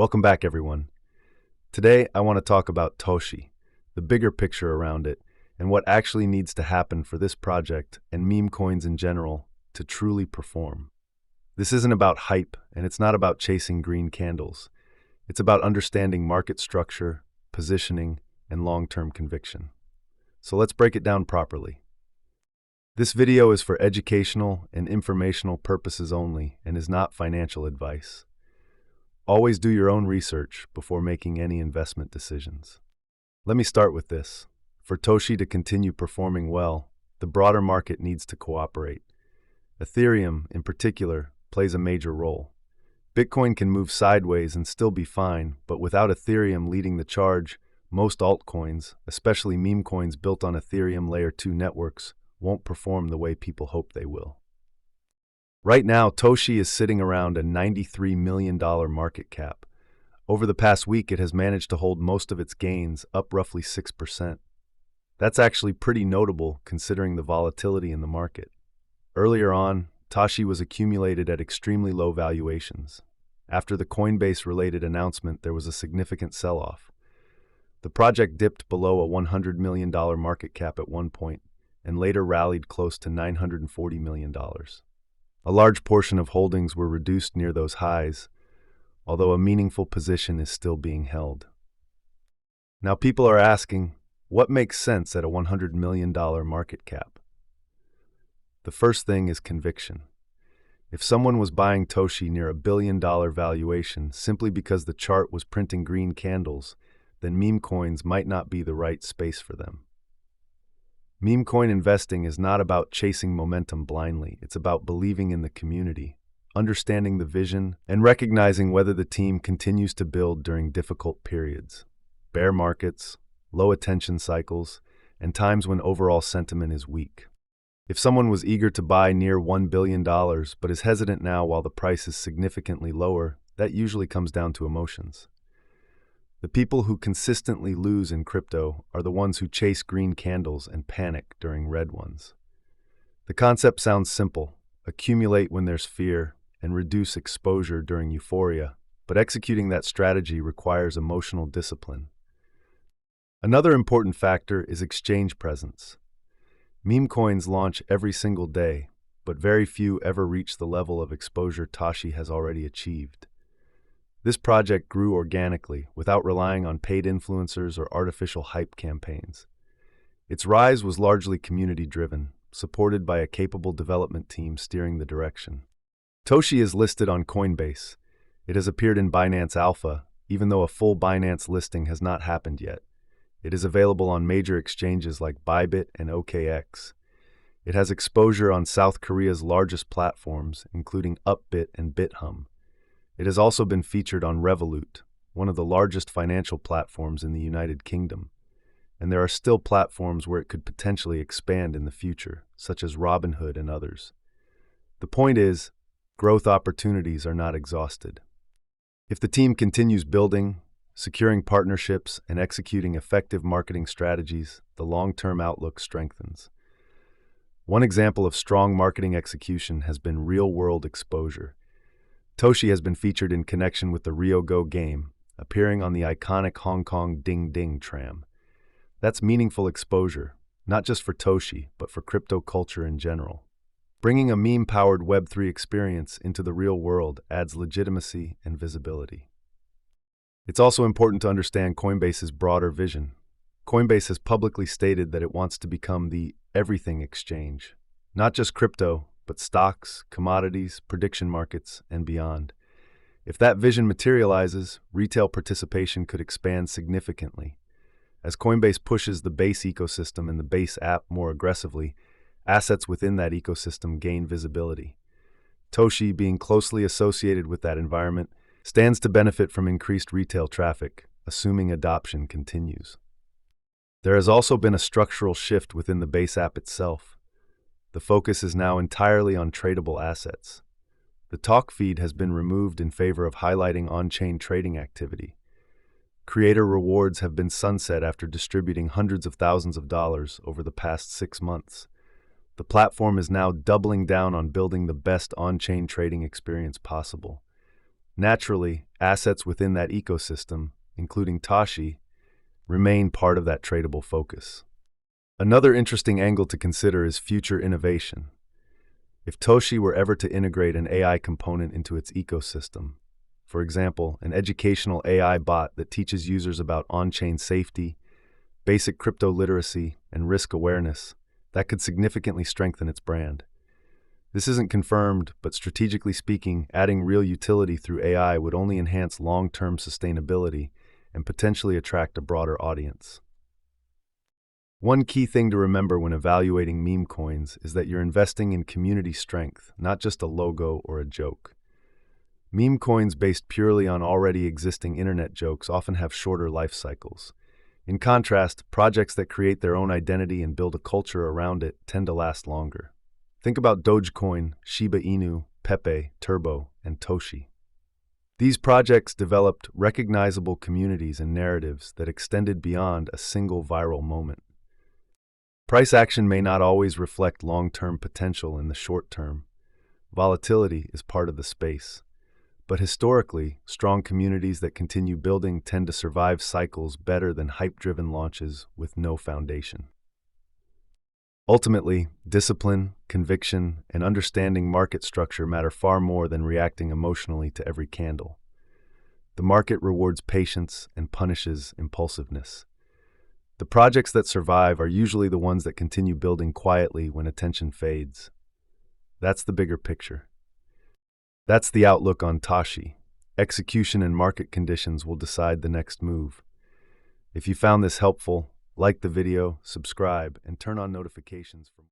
Welcome back, everyone. Today, I want to talk about Toshi, the bigger picture around it, and what actually needs to happen for this project and meme coins in general to truly perform. This isn't about hype, and it's not about chasing green candles. It's about understanding market structure, positioning, and long-term conviction. So let's break it down properly. This video is for educational and informational purposes only and is not financial advice. Always do your own research before making any investment decisions. Let me start with this. For Toshi to continue performing well, the broader market needs to cooperate. Ethereum, in particular, plays a major role. Bitcoin can move sideways and still be fine, but without Ethereum leading the charge, most altcoins, especially meme coins built on Ethereum Layer 2 networks, won't perform the way people hope they will. Right now, Toshi is sitting around a $93 million market cap. Over the past week, it has managed to hold most of its gains, up roughly 6%. That's actually pretty notable considering the volatility in the market. Earlier on, Toshi was accumulated at extremely low valuations. After the Coinbase-related announcement, there was a significant sell-off. The project dipped below a $100 million market cap at one point, and later rallied close to $940 million. A large portion of holdings were reduced near those highs, although a meaningful position is still being held. Now people are asking, what makes sense at a $100 million market cap? The first thing is conviction. If someone was buying Toshi near a $1 billion valuation simply because the chart was printing green candles, then meme coins might not be the right space for them. Meme coin investing is not about chasing momentum blindly. It's about believing in the community, understanding the vision, and recognizing whether the team continues to build during difficult periods, bear markets, low attention cycles, and times when overall sentiment is weak. If someone was eager to buy near $1 billion but is hesitant now while the price is significantly lower, that usually comes down to emotions. The people who consistently lose in crypto are the ones who chase green candles and panic during red ones. The concept sounds simple: accumulate when there's fear and reduce exposure during euphoria, but executing that strategy requires emotional discipline. Another important factor is exchange presence. Meme coins launch every single day, but very few ever reach the level of exposure Toshi has already achieved. This project grew organically, without relying on paid influencers or artificial hype campaigns. Its rise was largely community-driven, supported by a capable development team steering the direction. Toshi is listed on Coinbase. It has appeared in Binance Alpha, even though a full Binance listing has not happened yet. It is available on major exchanges like Bybit and OKX. It has exposure on South Korea's largest platforms, including Upbit and Bithumb. It has also been featured on Revolut, one of the largest financial platforms in the United Kingdom. And there are still platforms where it could potentially expand in the future, such as Robinhood and others. The point is, growth opportunities are not exhausted. If the team continues building, securing partnerships, and executing effective marketing strategies, the long-term outlook strengthens. One example of strong marketing execution has been real-world exposure. Toshi has been featured in connection with the Rio Go game, appearing on the iconic Hong Kong Ding Ding tram. That's meaningful exposure, not just for Toshi, but for crypto culture in general. Bringing a meme-powered Web3 experience into the real world adds legitimacy and visibility. It's also important to understand Coinbase's broader vision. Coinbase has publicly stated that it wants to become the everything exchange, not just crypto, but stocks, commodities, prediction markets, and beyond. If that vision materializes, retail participation could expand significantly. As Coinbase pushes the Base ecosystem and the Base app more aggressively, assets within that ecosystem gain visibility. Toshi, being closely associated with that environment, stands to benefit from increased retail traffic, assuming adoption continues. There has also been a structural shift within the Base app itself. The focus is now entirely on tradable assets. The talk feed has been removed in favor of highlighting on-chain trading activity. Creator rewards have been sunset after distributing hundreds of thousands of dollars over the past 6 months. The platform is now doubling down on building the best on-chain trading experience possible. Naturally, assets within that ecosystem, including Toshi, remain part of that tradable focus. Another interesting angle to consider is future innovation. If Toshi were ever to integrate an AI component into its ecosystem, for example, an educational AI bot that teaches users about on-chain safety, basic crypto literacy, and risk awareness, that could significantly strengthen its brand. This isn't confirmed, but strategically speaking, adding real utility through AI would only enhance long-term sustainability and potentially attract a broader audience. One key thing to remember when evaluating meme coins is that you're investing in community strength, not just a logo or a joke. Meme coins based purely on already existing internet jokes often have shorter life cycles. In contrast, projects that create their own identity and build a culture around it tend to last longer. Think about Dogecoin, Shiba Inu, Pepe, Turbo, and Toshi. These projects developed recognizable communities and narratives that extended beyond a single viral moment. Price action may not always reflect long-term potential in the short term. Volatility is part of the space. But historically, strong communities that continue building tend to survive cycles better than hype-driven launches with no foundation. Ultimately, discipline, conviction, and understanding market structure matter far more than reacting emotionally to every candle. The market rewards patience and punishes impulsiveness. The projects that survive are usually the ones that continue building quietly when attention fades. That's the bigger picture. That's the outlook on Toshi. Execution and market conditions will decide the next move. If you found this helpful, like the video, subscribe, and turn on notifications for